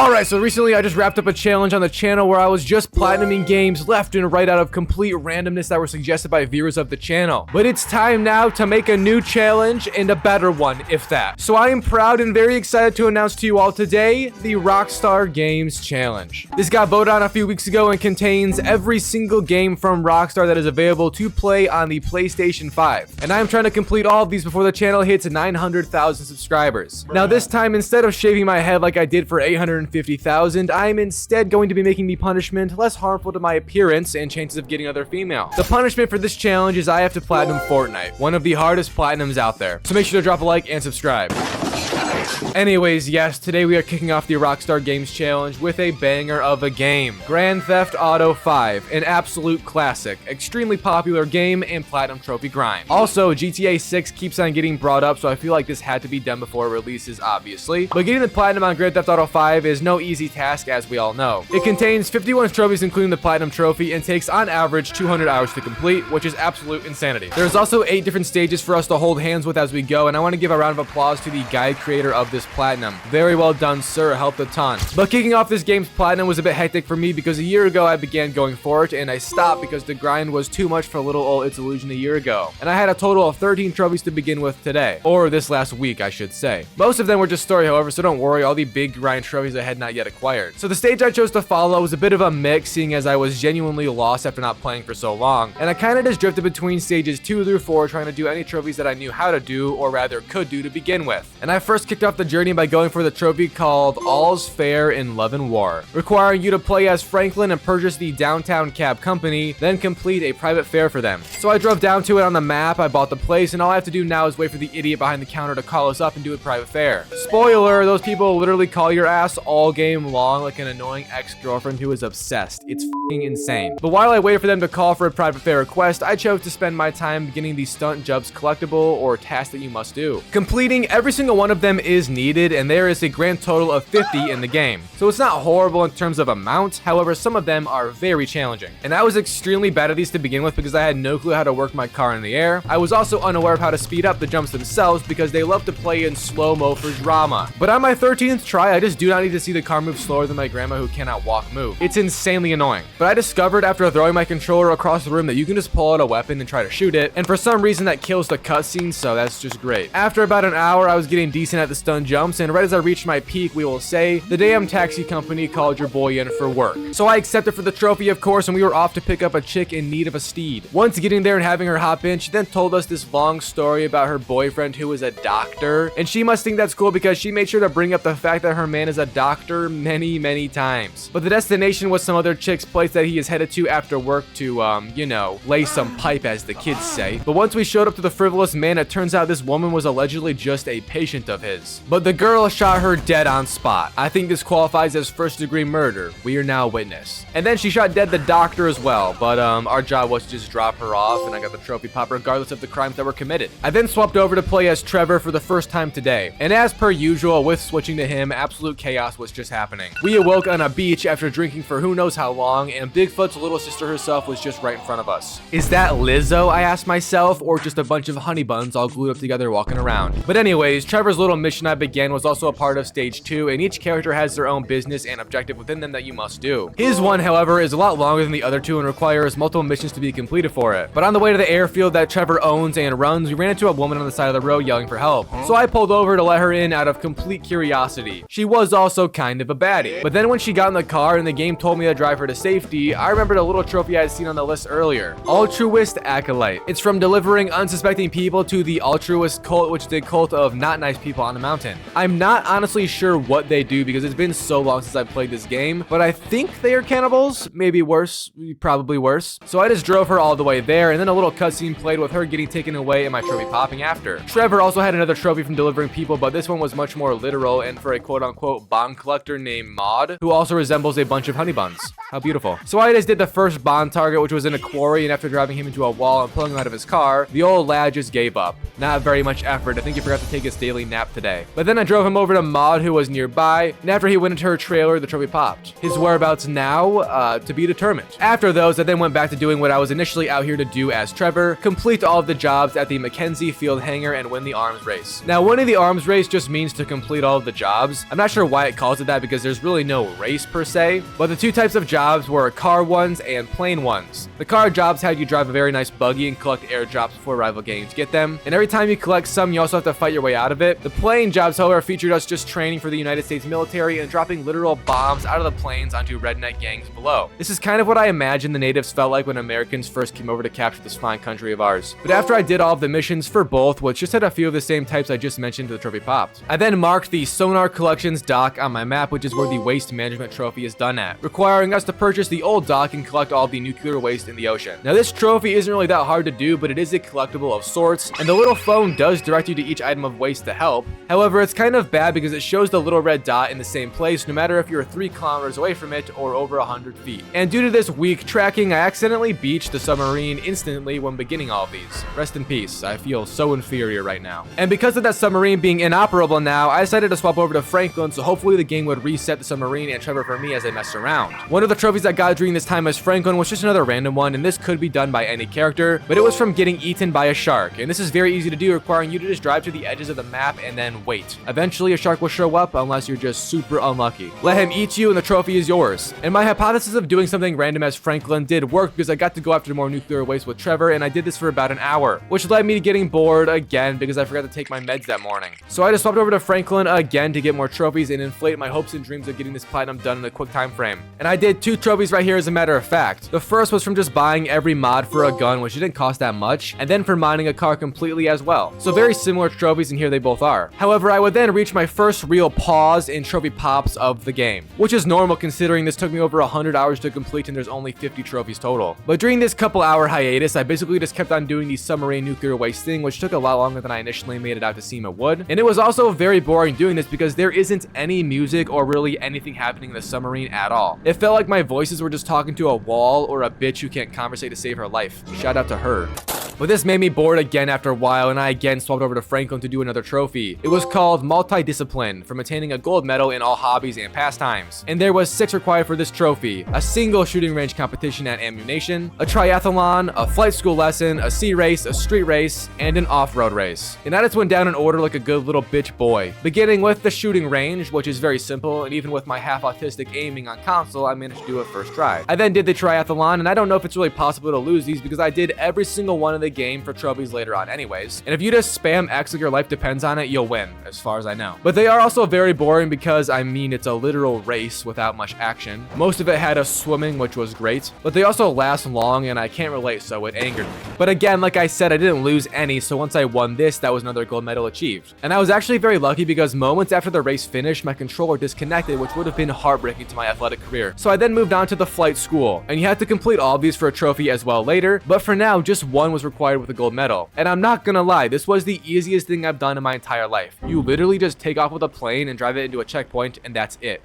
Alright, so recently I just wrapped up a challenge on the channel where I was just platinuming games left and right out of complete randomness that were suggested by viewers of the channel. But it's time now to make a new challenge and a better one, if that. So I am proud and very excited to announce to you all today the Rockstar Games Challenge. This got voted on a few weeks ago and contains every single game from Rockstar that is available to play on the PlayStation 5. And I am trying to complete all of these before the channel hits 900,000 subscribers. Now this time, instead of shaving my head like I did for 850,000, I'm instead going to be making the punishment less harmful to my appearance and chances of getting other female. The punishment for this challenge is I have to platinum Fortnite, one of the hardest platinums out there. So make sure to drop a like and subscribe. Anyways, yes, today we are kicking off the Rockstar Games Challenge with a banger of a game. Grand Theft Auto 5, an absolute classic, extremely popular game and platinum trophy grind. Also, GTA 6 keeps on getting brought up, so I feel like this had to be done before it releases, obviously. But getting the platinum on Grand Theft Auto 5 is no easy task, as we all know. It contains 51 trophies including the platinum trophy and takes on average 200 hours to complete, which is absolute insanity. There's also 8 different stages for us to hold hands with as we go, and I want to give a round of applause to the guide creator of this platinum. Very well done, sir. Helped a ton. But kicking off this game's platinum was a bit hectic for me because a year ago I began going for it and I stopped because the grind was too much for little old It's Illusion a year ago. And I had a total of 13 trophies to begin with today. Or this last week, I should say. Most of them were just story, however, so don't worry, all the big grind trophies I had not yet acquired. So the stage I chose to follow was a bit of a mix, seeing as I was genuinely lost after not playing for so long. And I kind of just drifted between stages 2 through 4 trying to do any trophies that I knew how to do, or rather could do to begin with. And I first kicked off the journey by going for the trophy called All's Fair in Love and War, requiring you to play as Franklin and purchase the Downtown Cab Company, then complete a private fare for them. So I drove down to it on the map, I bought the place, and all I have to do now is wait for the idiot behind the counter to call us up and do a private fare. Spoiler, those people literally call your ass all game long like an annoying ex-girlfriend who is obsessed. It's f***ing insane. But while I waited for them to call for a private fare request, I chose to spend my time beginning the Stunt Jobs collectible or task that you must do. Completing every single one of them is needed, and there is a grand total of 50 in the game. So it's not horrible in terms of amount, however some of them are very challenging. And I was extremely bad at these to begin with because I had no clue how to work my car in the air. I was also unaware of how to speed up the jumps themselves because they love to play in slow-mo for drama. But on my 13th try, I just do not need to see the car move slower than my grandma who cannot walk move. It's insanely annoying. But I discovered after throwing my controller across the room that you can just pull out a weapon and try to shoot it, and for some reason that kills the cutscene, so that's just great. After about an hour, I was getting decent at the stun jumps, and right as I reached my peak, we will say, the damn taxi company called your boy in for work. So I accepted for the trophy, of course, and we were off to pick up a chick in need of a steed. Once getting there and having her hop in, she then told us this long story about her boyfriend who is a doctor, and she must think that's cool because she made sure to bring up the fact that her man is a doctor many times. But the destination was some other chick's place that he is headed to after work to, you know, lay some pipe, as the kids say. But once we showed up to the frivolous man, it turns out this woman was allegedly just a patient of his. But the girl shot her dead on spot. I think this qualifies as first-degree murder. We are now witness. And then she shot dead the doctor as well, but our job was to just drop her off, and I got the trophy pop regardless of the crimes that were committed. I then swapped over to play as Trevor for the first time today, and as per usual, with switching to him, absolute chaos was just happening. We awoke on a beach after drinking for who knows how long, and Bigfoot's little sister herself was just right in front of us. Is that Lizzo, I asked myself, or just a bunch of honey buns all glued up together walking around? But anyways, Trevor's little mission I began was also a part of stage 2, and each character has their own business and objective within them that you must do. His one, however, is a lot longer than the other two and requires multiple missions to be completed for it. But on the way to the airfield that Trevor owns and runs, we ran into a woman on the side of the road yelling for help. So I pulled over to let her in out of complete curiosity. She was also kind of a baddie. But then when she got in the car and the game told me to drive her to safety, I remembered a little trophy I had seen on the list earlier. Altruist Acolyte. It's from delivering unsuspecting people to the altruist cult, which is the cult of not nice people on a mountain. I'm not honestly sure what they do because it's been so long since I played this game, but I think they are cannibals. Maybe worse, probably worse. So I just drove her all the way there, and then a little cutscene played with her getting taken away and my trophy popping after. Trevor also had another trophy from delivering people, but this one was much more literal and for a quote-unquote bomb collector named Maud, who also resembles a bunch of honey buns. How beautiful. So I just did the first bond target, which was in a quarry, and after driving him into a wall and pulling him out of his car, the old lad just gave up. Not very much effort. I think he forgot to take his daily nap today. But then I drove him over to Maud, who was nearby, and after he went into her trailer, the trophy popped. His whereabouts now, to be determined. After those, I then went back to doing what I was initially out here to do as Trevor, complete all of the jobs at the Mackenzie Field Hangar and win the arms race. Now, winning the arms race just means to complete all of the jobs. I'm not sure why it calls it that because there's really no race per se, but the two types of jobs were car ones and plane ones. The car jobs had you drive a very nice buggy and collect airdrops before rival games get them, and every time you collect some, you also have to fight your way out of it. The plane jobs, however, featured us just training for the United States military and dropping literal bombs out of the planes onto redneck gangs below. This is kind of what I imagine the natives felt like when Americans first came over to capture this fine country of ours. But after I did all of the missions for both, which just had a few of the same types I just mentioned, the trophy popped. I then marked the Sonar Collections dock on my map, which is where the waste management trophy is done at, requiring us to purchase the old dock and collect all the nuclear waste in the ocean. Now this trophy isn't really that hard to do, but it is a collectible of sorts, and the little phone does direct you to each item of waste to help. However, it's kind of bad because it shows the little red dot in the same place no matter if you're 3 kilometers away from it or over 100 feet. And due to this weak tracking, I accidentally beached the submarine instantly when beginning all of these. Rest in peace, I feel so inferior right now. And because of that submarine being inoperable now, I decided to swap over to Franklin, so hopefully the game would reset the submarine and Trevor for me as I messed around. One of the trophies I got during this time as Franklin was just another random one, and this could be done by any character, but it was from getting eaten by a shark, and this is very easy to do, requiring you to just drive to the edges of the map and then wait. Eventually a shark will show up unless you're just super unlucky. Let him eat you and the trophy is yours. And my hypothesis of doing something random as Franklin did work because I got to go after more nuclear waste with Trevor, and I did this for about an hour, which led me to getting bored again because I forgot to take my meds that morning. So I just swapped over to Franklin again to get more trophies and inflate my hopes and dreams of getting this platinum done in a quick time frame. And I did 2 trophies right here as a matter of fact. The first was from just buying every mod for a gun, which didn't cost that much, and then for mining a car completely as well. So very similar trophies, and here they both are. However, I would then reach my first real pause in trophy pops of the game, which is normal considering this took me over 100 hours to complete and there's only 50 trophies total. But during this couple hour hiatus, I basically just kept on doing the submarine nuclear waste thing, which took a lot longer than I initially made it out to seem it would. And it was also very boring doing this because there isn't any music or really anything happening in the submarine at all. It felt like my voices were just talking to a wall or a bitch who can't conversate to save her life. Shout out to her. But this made me bored again after a while, and I again swapped over to Franklin to do another trophy. It was called Multidiscipline, from attaining a gold medal in all hobbies and pastimes. And there was 6 required for this trophy: a single shooting range competition at Ammunition, a triathlon, a flight school lesson, a sea race, a street race, and an off-road race. And I just went down in order like a good little bitch boy, beginning with the shooting range, which is very simple, and even with my half-autistic aiming on console, I managed to do it first try. I then did the triathlon, and I don't know if it's really possible to lose these because I did every single one of the game for trophies later on anyways. And if you just spam X like your life depends on it, you'll win, as far as I know. But they are also very boring because, I mean, it's a literal race without much action. Most of it had us swimming, which was great, but they also last long and I can't relate, so it angered me. But again, like I said, I didn't lose any, so once I won this, that was another gold medal achieved. And I was actually very lucky because moments after the race finished, my controller disconnected, which would have been heartbreaking to my athletic career. So I then moved on to the flight school, and you had to complete all of these for a trophy as well later, but for now, just one was required with a gold medal. And I'm not gonna lie, this was the easiest thing I've done in my entire life. You literally just take off with a plane and drive it into a checkpoint, and that's it.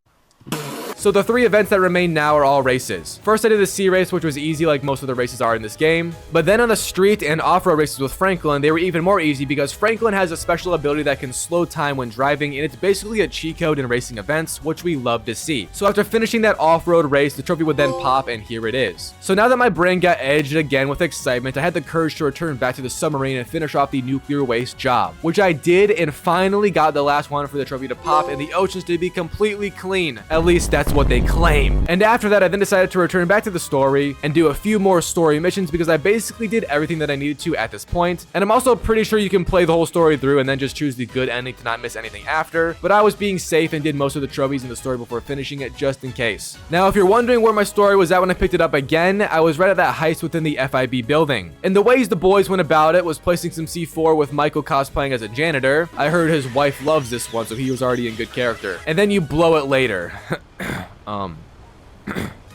So the 3 events that remain now are all races. First I did the sea race, which was easy like most of the races are in this game. But then on the street and off-road races with Franklin, they were even more easy because Franklin has a special ability that can slow time when driving, and it's basically a cheat code in racing events, which we love to see. So after finishing that off-road race, the trophy would then pop, and here it is. So now that my brain got edged again with excitement, I had the courage to return back to the submarine and finish off the nuclear waste job, which I did, and finally got the last one for the trophy to pop and the oceans to be completely clean. At least that's what they claim. And after that, I then decided to return back to the story and do a few more story missions because I basically did everything that I needed to at this point. And I'm also pretty sure you can play the whole story through and then just choose the good ending to not miss anything after. But I was being safe and did most of the trophies in the story before finishing it just in case. Now, if you're wondering where my story was at when I picked it up again, I was right at that heist within the FIB building. And the ways the boys went about it was placing some C4 with Michael cosplaying as a janitor. I heard his wife loves this one, so he was already in good character. And then you blow it later.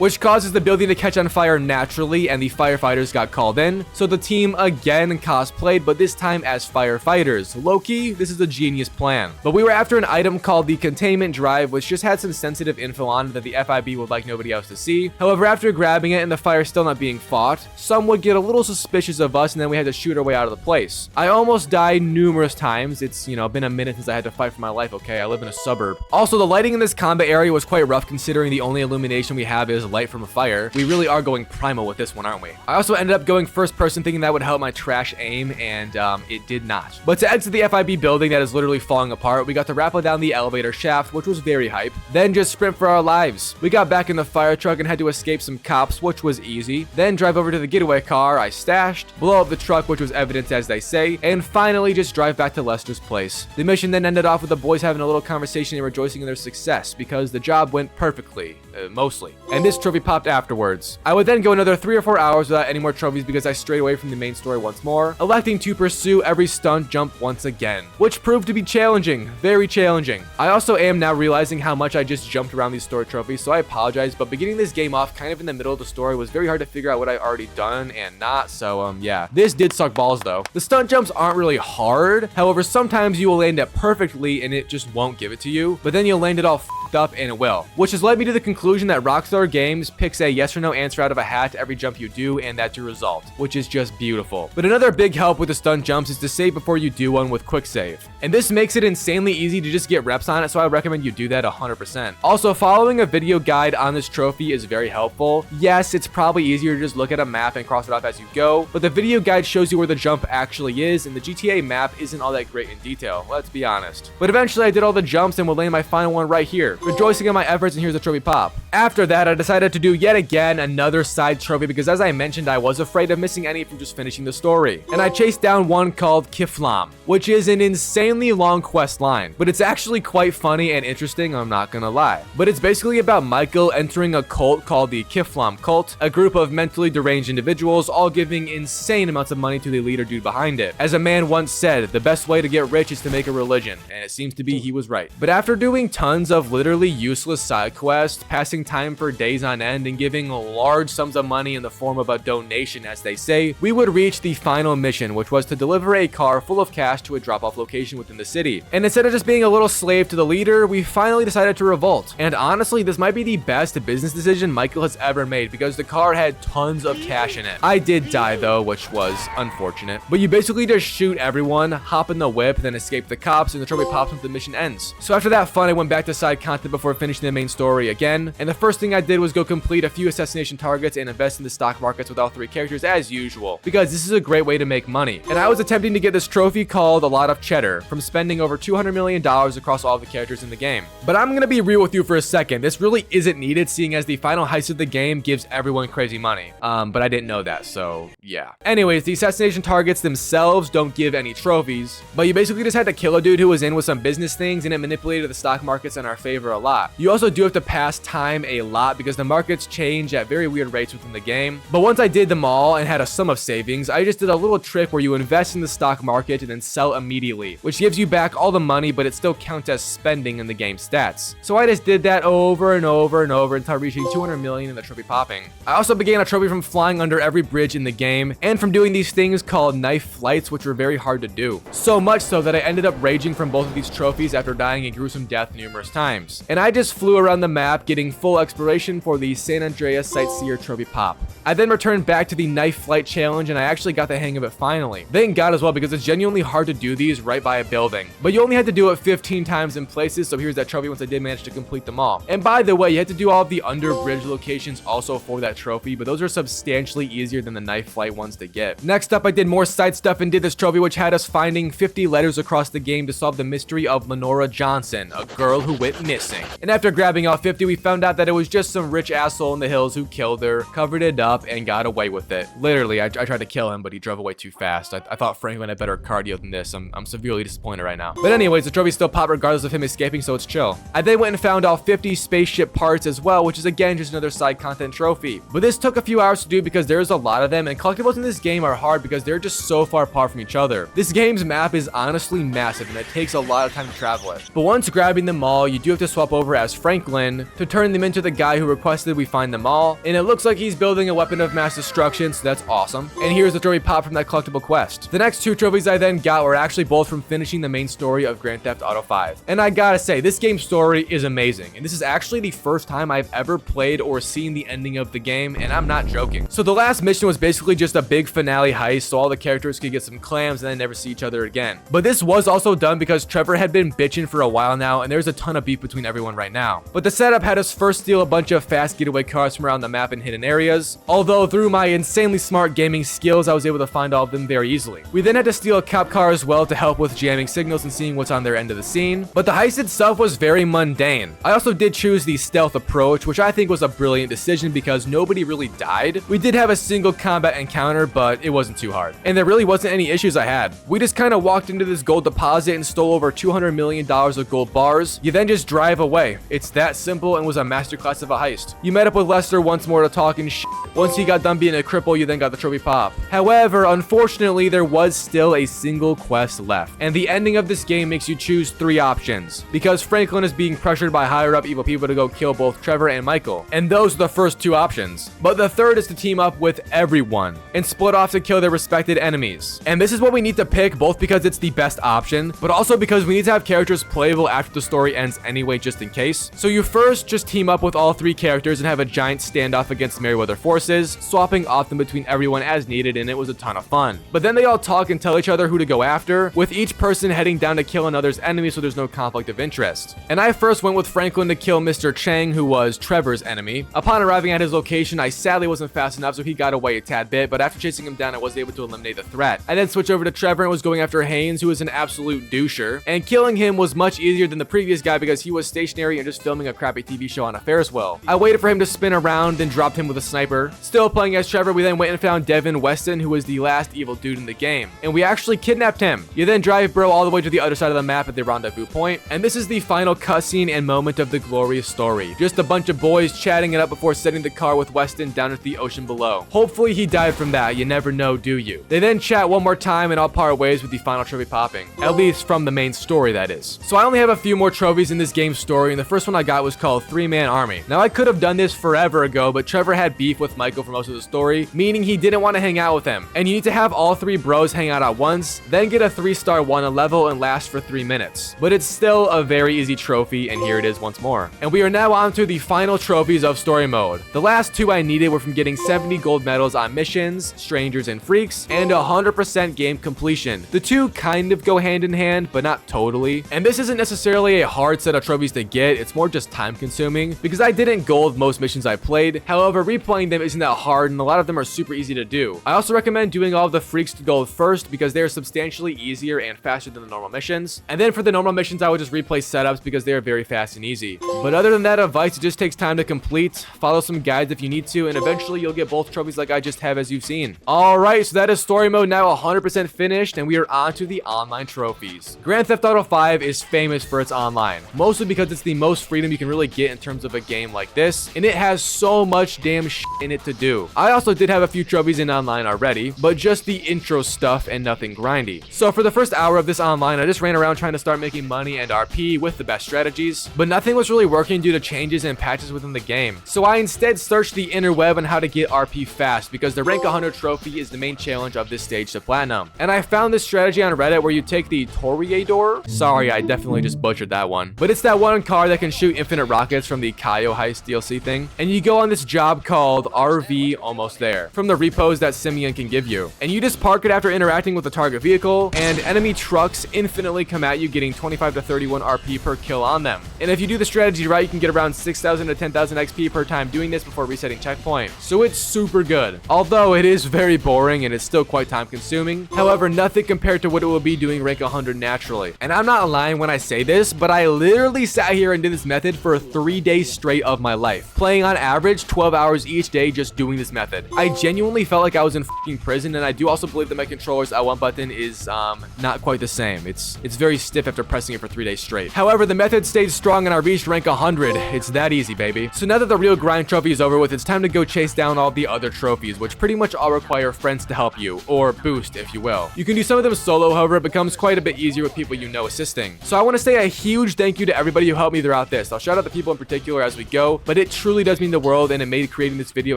which causes the building to catch on fire naturally, and the firefighters got called in. So the team again cosplayed, but this time as firefighters. Low-key, this is a genius plan. But we were after an item called the containment drive, which just had some sensitive info on it that the FIB would like nobody else to see. However, after grabbing it and the fire still not being fought, some would get a little suspicious of us, and then we had to shoot our way out of the place. I almost died numerous times. It's, been a minute since I had to fight for my life, okay? I live in a suburb. Also, the lighting in this combat area was quite rough considering the only illumination we have is light from a fire. We really are going primal with this one, aren't we? I also ended up going first person thinking that would help my trash aim, and it did not. But to exit the FIB building that is literally falling apart, we got to rappel down the elevator shaft, which was very hype. Then just sprint for our lives. We got back in the fire truck and had to escape some cops, which was easy. Then drive over to the getaway car I stashed, blow up the truck, which was evidence as they say, and finally just drive back to Lester's place. The mission then ended off with the boys having a little conversation and rejoicing in their success because the job went perfectly. Mostly. And this trophy popped afterwards. I would then go another 3 or 4 hours without any more trophies because I strayed away from the main story once more, electing to pursue every stunt jump once again, which proved to be challenging, very challenging. I also am now realizing how much I just jumped around these story trophies, so I apologize, but beginning this game off kind of in the middle of the story was very hard to figure out what I already done and not, so yeah. This did suck balls though. The stunt jumps aren't really hard, however sometimes you will land it perfectly and it just won't give it to you, but then you'll land it all f***ed up and it will, which has led me to the conclusion that Rockstar Games picks a yes or no answer out of a hat to every jump you do, and that's your result, which is just beautiful. But another big help with the stunt jumps is to save before you do one with quick save, and this makes it insanely easy to just get reps on it, so I recommend you do that 100%. Also, following a video guide on this trophy is very helpful. Yes, it's probably easier to just look at a map and cross it off as you go, but the video guide shows you where the jump actually is, and the GTA map isn't all that great in detail, let's be honest. But eventually I did all the jumps and will land my final one right here, rejoicing in my efforts, and here's the trophy pop. After that, I decided to do yet again another side trophy because, as I mentioned, I was afraid of missing any from just finishing the story. And I chased down one called Kiflam, which is an insanely long quest line, but it's actually quite funny and interesting, I'm not gonna lie. But it's basically about Michael entering a cult called the Kiflam Cult, a group of mentally deranged individuals all giving insane amounts of money to the leader dude behind it. As a man once said, the best way to get rich is to make a religion, and it seems to be he was right. But after doing tons of literally useless side quests, passing time for days on end, and giving large sums of money in the form of a donation, as they say, we would reach the final mission, which was to deliver a car full of cash to a drop-off location within the city. And instead of just being a little slave to the leader, we finally decided to revolt. And honestly, this might be the best business decision Michael has ever made because the car had tons of cash in it. I did die though, which was unfortunate. But you basically just shoot everyone, hop in the whip, then escape the cops, and the trophy pops once the mission ends. So after that fun, I went back to side content before finishing the main story again, and the first thing I did was go complete a few assassination targets and invest in the stock markets with all 3 characters as usual, because this is a great way to make money. And I was attempting to get this trophy called a lot of cheddar from spending over $200 million across all the characters in the game. But I'm gonna be real with you for a second, this really isn't needed seeing as the final heist of the game gives everyone crazy money. But I didn't know that, so yeah. Anyways, the assassination targets themselves don't give any trophies, but you basically just had to kill a dude who was in with some business things, and it manipulated the stock markets in our favor a lot. You also do have to pass time a lot because the markets change at very weird rates within the game. But once I did them all and had a sum of savings, I just did a little trick where you invest in the stock market and then sell immediately, which gives you back all the money, but it still counts as spending in the game stats. So I just did that over and over and over until reaching 200 million in the trophy popping. I also began a trophy from flying under every bridge in the game and from doing these things called knife flights, which were very hard to do. So much so that I ended up raging from both of these trophies after dying a gruesome death numerous times. And I just flew around the map getting full exploration for the San Andreas Sightseer trophy pop. I then returned back to the knife flight challenge and I actually got the hang of it finally. Thank God as well, because it's genuinely hard to do these right by a building. But you only had to do it 15 times in places, so here's that trophy once I did manage to complete them all. And by the way, you had to do all of the under bridge locations also for that trophy, but those are substantially easier than the knife flight ones to get. Next up, I did more side stuff and did this trophy, which had us finding 50 letters across the game to solve the mystery of Lenora Johnson, a girl who went missing. And after grabbing all 50, we found out that it was just some rich asshole in the hills who killed her, covered it up, and got away with it. Literally, I tried to kill him, but he drove away too fast. I thought Franklin had better cardio than this. I'm severely disappointed right now. But anyways, the trophy still popped regardless of him escaping, so it's chill. I then went and found all 50 spaceship parts as well, which is again just another side content trophy. But this took a few hours to do because there's a lot of them, and collectibles in this game are hard because they're just so far apart from each other. This game's map is honestly massive, and it takes a lot of time to travel it. But once grabbing them all, you do have to swap over as Franklin to turn the them into the guy who requested we find them all, and it looks like he's building a weapon of mass destruction, so that's awesome. And here's the trophy pop from that collectible quest. The next 2 trophies I then got were actually both from finishing the main story of Grand Theft Auto 5. And I gotta say, this game's story is amazing, and this is actually the first time I've ever played or seen the ending of the game, and I'm not joking. So the last mission was basically just a big finale heist, so all the characters could get some clams and then never see each other again. But this was also done because Trevor had been bitching for a while now, and there's a ton of beef between everyone right now. But the setup had us first steal a bunch of fast getaway cars from around the map in hidden areas, although through my insanely smart gaming skills, I was able to find all of them very easily. We then had to steal a cop car as well to help with jamming signals and seeing what's on their end of the scene, but the heist itself was very mundane. I also did choose the stealth approach, which I think was a brilliant decision because nobody really died. We did have a single combat encounter, but it wasn't too hard. And there really wasn't any issues I had. We just kind of walked into this gold deposit and stole over $200 million of gold bars. You then just drive away. It's that simple and was a masterclass of a heist. You met up with Lester once more to talk and shit. Once he got done being a cripple, you then got the trophy pop. However, unfortunately, there was still a single quest left. And the ending of this game makes you choose 3 options, because Franklin is being pressured by higher up evil people to go kill both Trevor and Michael. And those are the first 2 options. But the third is to team up with everyone and split off to kill their respected enemies. And this is what we need to pick, both because it's the best option, but also because we need to have characters playable after the story ends anyway, just in case. So you first just team up with all 3 characters and have a giant standoff against Merryweather forces, swapping off them between everyone as needed, and it was a ton of fun. But then they all talk and tell each other who to go after, with each person heading down to kill another's enemy so there's no conflict of interest. And I first went with Franklin to kill Mr. Chang, who was Trevor's enemy. Upon arriving at his location, I sadly wasn't fast enough, so he got away a tad bit, but after chasing him down, I was able to eliminate the threat. I then switched over to Trevor and was going after Haynes, who was an absolute doucher, and killing him was much easier than the previous guy because he was stationary and just filming a crappy TV show on a Ferris wheel. I waited for him to spin around, then dropped him with a sniper. Still playing as Trevor, we then went and found Devin Weston, who was the last evil dude in the game, and we actually kidnapped him. You then drive bro all the way to the other side of the map at the rendezvous point, and this is the final cutscene and moment of the glorious story. Just a bunch of boys chatting it up before setting the car with Weston down into the ocean below. Hopefully he died from that, you never know, do you? They then chat one more time and all part ways with the final trophy popping. At least from the main story, that is. So I only have a few more trophies in this game's story, and the first one I got was called 3-Man Army. Now I could have done this forever ago, but Trevor had beef with Michael for most of the story, meaning he didn't want to hang out with him. And you need to have all 3 bros hang out at once, then get a 3-star 1 a level and last for 3 minutes. But it's still a very easy trophy, and here it is once more. And we are now on to the final trophies of story mode. The last 2 I needed were from getting 70 gold medals on missions, strangers and freaks, and 100% game completion. The 2 kind of go hand in hand, but not totally. And this isn't necessarily a hard set of trophies to get, it's more just time consuming, because I didn't gold most missions I played. However, replaying them isn't that hard, and a lot of them are super easy to do. I also recommend doing all of the freaks to gold first, because they're substantially easier and faster than the normal missions. And then for the normal missions, I would just replay setups because they are very fast and easy. But other than that advice, it just takes time to complete. Follow some guides if you need to, and eventually you'll get both trophies like I just have, as you've seen. Alright, so that is story mode now 100% finished, and we are on to the online trophies. Grand Theft Auto 5 is famous for its online, mostly because it's the most freedom you can really get in terms of a game like this, and it has so much damn shit in it to do. I also did have a few trophies in online already, but just the intro stuff and nothing grindy. So for the first hour of this online, I just ran around trying to start making money and RP with the best strategies, but nothing was really working due to changes and patches within the game. So I instead searched the interweb on how to get RP fast, because the rank 100 trophy is the main challenge of this stage to platinum. And I found this strategy on Reddit where you take the Toreador. Sorry, I definitely just butchered that one. But it's that one car that can shoot infinite rockets from the Kaio Heist DLC thing. And you go on this job called RV Almost There from the repos that Simeon can give you. And you just park it after interacting with the target vehicle, and enemy trucks infinitely come at you, getting 25 to 31 RP per kill on them. And if you do the strategy right, you can get around 6,000 to 10,000 XP per time doing this before resetting checkpoint. So it's super good. Although it is very boring and it's still quite time consuming. However, nothing compared to what it will be doing rank 100 naturally. And I'm not lying when I say this, but I literally sat here and did this method for 3 days straight of my life, playing on average 12 hours each day just doing this method. I genuinely felt like I was in fucking prison, and I do also believe that my controller's L1 button is not quite the same. It's very stiff after pressing it for 3 days straight. However, the method stayed strong and I reached rank 100. It's that easy, baby. So now that the real grind trophy is over with, it's time to go chase down all the other trophies, which pretty much all require friends to help you, or boost if you will. You can do some of them solo, however it becomes quite a bit easier with people you know assisting. So I want to say a huge thank you to everybody who helped me throughout this. I'll shout out the people in particular spectacular as we go, but it truly does mean the world, and it made creating this video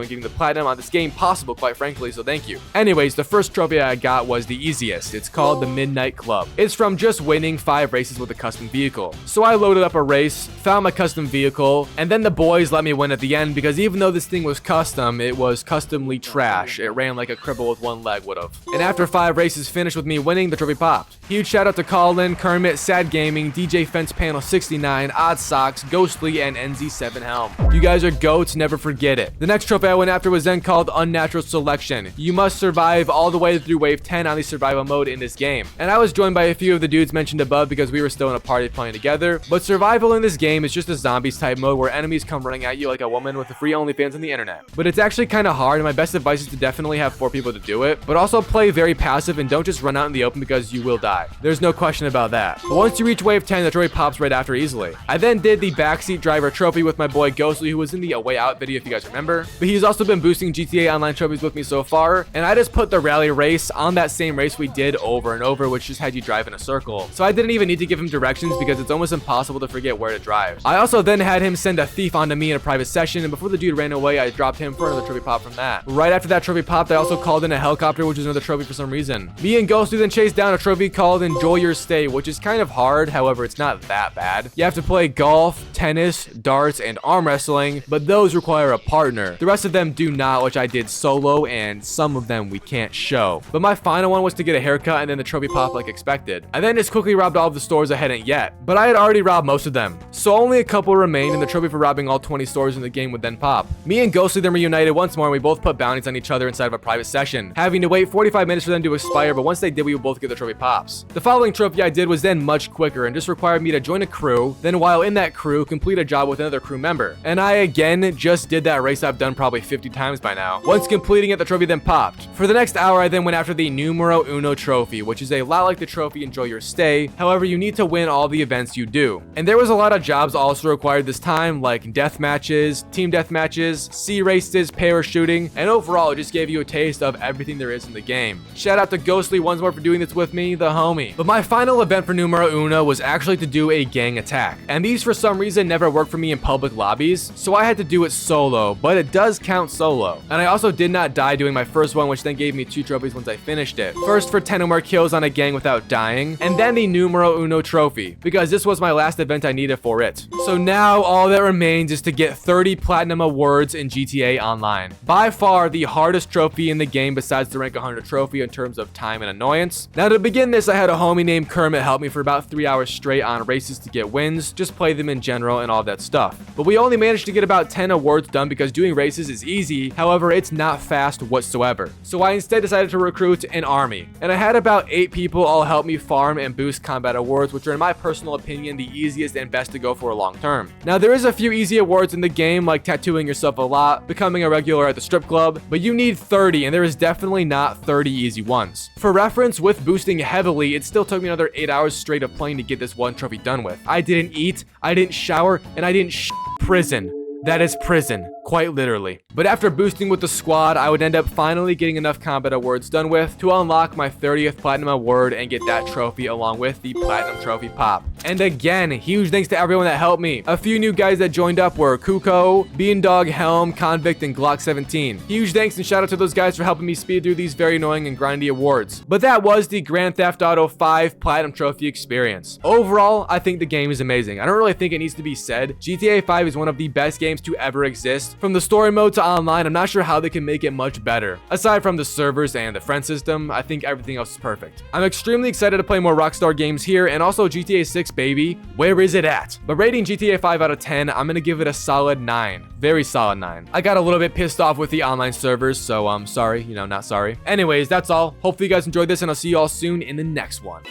and getting the platinum on this game possible, quite frankly, so thank you. Anyways, the first trophy I got was the easiest. It's called the Midnight Club. It's from just winning 5 races with a custom vehicle. So I loaded up a race, found my custom vehicle, and then the boys let me win at the end because even though this thing was custom, it was customly trash. It ran like a cripple with one leg would've. And after 5 races finished with me winning, the trophy popped. Huge shout out to Colin, Kermit, Sad Gaming, DJ Fence Panel 69, Odd Socks, Ghostly, and NZ7 Helm. You guys are goats, never forget it. The next trophy I went after was then called Unnatural Selection. You must survive all the way through wave 10 on the survival mode in this game. And I was joined by a few of the dudes mentioned above because we were still in a party playing together. But survival in this game is just a zombies type mode where enemies come running at you like a woman with a free OnlyFans on the internet. But it's actually kind of hard, and my best advice is to definitely have 4 people to do it, but also play very passive and don't just run out in the open because you will die. There's no question about that. But once you reach wave 10, the trophy pops right after easily. I then did the backseat driver trophy with my boy Ghostly, who was in the A Way Out video if you guys remember. But he's also been boosting GTA Online trophies with me so far, and I just put the rally race on that same race we did over and over, which just had you drive in a circle. So I didn't even need to give him directions because it's almost impossible to forget where to drive. I also then had him send a thief onto me in a private session, and before the dude ran away, I dropped him for another trophy pop from that. Right after that trophy popped, I also called in a helicopter, which is another trophy for some reason. Me and Ghostly then chased down a trophy called Enjoy Your Stay, which is kind of hard, however, it's not that bad. You have to play golf, tennis, darts, and arm wrestling, but those require a partner. The rest of them do not, which I did solo, and some of them we can't show. But my final one was to get a haircut and then the trophy pop like expected. I then just quickly robbed all of the stores I hadn't yet, but I had already robbed most of them. So only a couple remained, and the trophy for robbing all 20 stores in the game would then pop. Me and Ghostly then reunited once more, and we both put bounties on each other inside of a private session, having to wait 45 minutes for them to expire, but once they did, we would both get the trophy pops. The following trophy I did was then much quicker and just required me to join a crew, then while in that crew, complete a job with another crew member. And I again just did that race I've done probably 50 times by now. Once completing it, the trophy then popped. For the next hour, I then went after the Numero Uno trophy, which is a lot like the trophy Enjoy Your Stay. However, you need to win all the events you do. And there was a lot of jobs also required this time, like death matches, team death matches, sea races, parachuting, and overall it just gave you a taste of everything there is in the game. Shout out to Ghostly once more for doing this with me, the homie. But my final event for Numero Uno was actually to do a gang attack. And these for some reason never worked for me in public lobbies, so I had to do it solo, but it does count solo. And I also did not die doing my first one, which then gave me 2 trophies once I finished it. First for 10 or more kills on a gang without dying, and then the Numero Uno trophy, because this was my last event I needed for it. So now all that remains is to get 30 platinum awards in GTA Online. By far the hardest trophy in the game besides the rank 100 trophy in terms of time and annoyance. Now to begin this, I had a homie named Kermit help me for about 3 hours straight on races to get wins, just play them in general and all that stuff. But we only managed to get about 10 awards done because doing races is easy, however it's not fast whatsoever. So I instead decided to recruit an army. And I had about 8 people all help me farm and boost combat awards, which are in my personal opinion the easiest and best to go for long term. Now there is a few easy awards in the game like tattooing yourself a lot, becoming a regular at the strip club, but you need 30 and there is definitely not 30 easy ones. For reference, with boosting heavily, it still took me another 8 hours straight of playing to get this one trophy done with. I didn't eat, I didn't shower, and I didn't prison. That is prison, quite literally. But after boosting with the squad, I would end up finally getting enough combat awards done with to unlock my 30th platinum award and get that trophy along with the platinum trophy pop. And again, huge thanks to everyone that helped me. A few new guys that joined up were Kuko, Beandog, Helm, Convict, and Glock 17. Huge thanks and shout out to those guys for helping me speed through these very annoying and grindy awards. But that was the Grand Theft Auto 5 Platinum Trophy experience. Overall, I think the game is amazing. I don't really think it needs to be said. GTA 5 is one of the best games to ever exist. From the story mode to online, I'm not sure how they can make it much better. Aside from the servers and the friend system, I think everything else is perfect. I'm extremely excited to play more Rockstar games here, and also GTA 6, baby. Where is it at? But rating GTA 5 out of 10, I'm gonna give it a solid 9. Very solid 9. I got a little bit pissed off with the online servers, so I'm sorry, not sorry. Anyways, that's all. Hopefully you guys enjoyed this, and I'll see you all soon in the next one.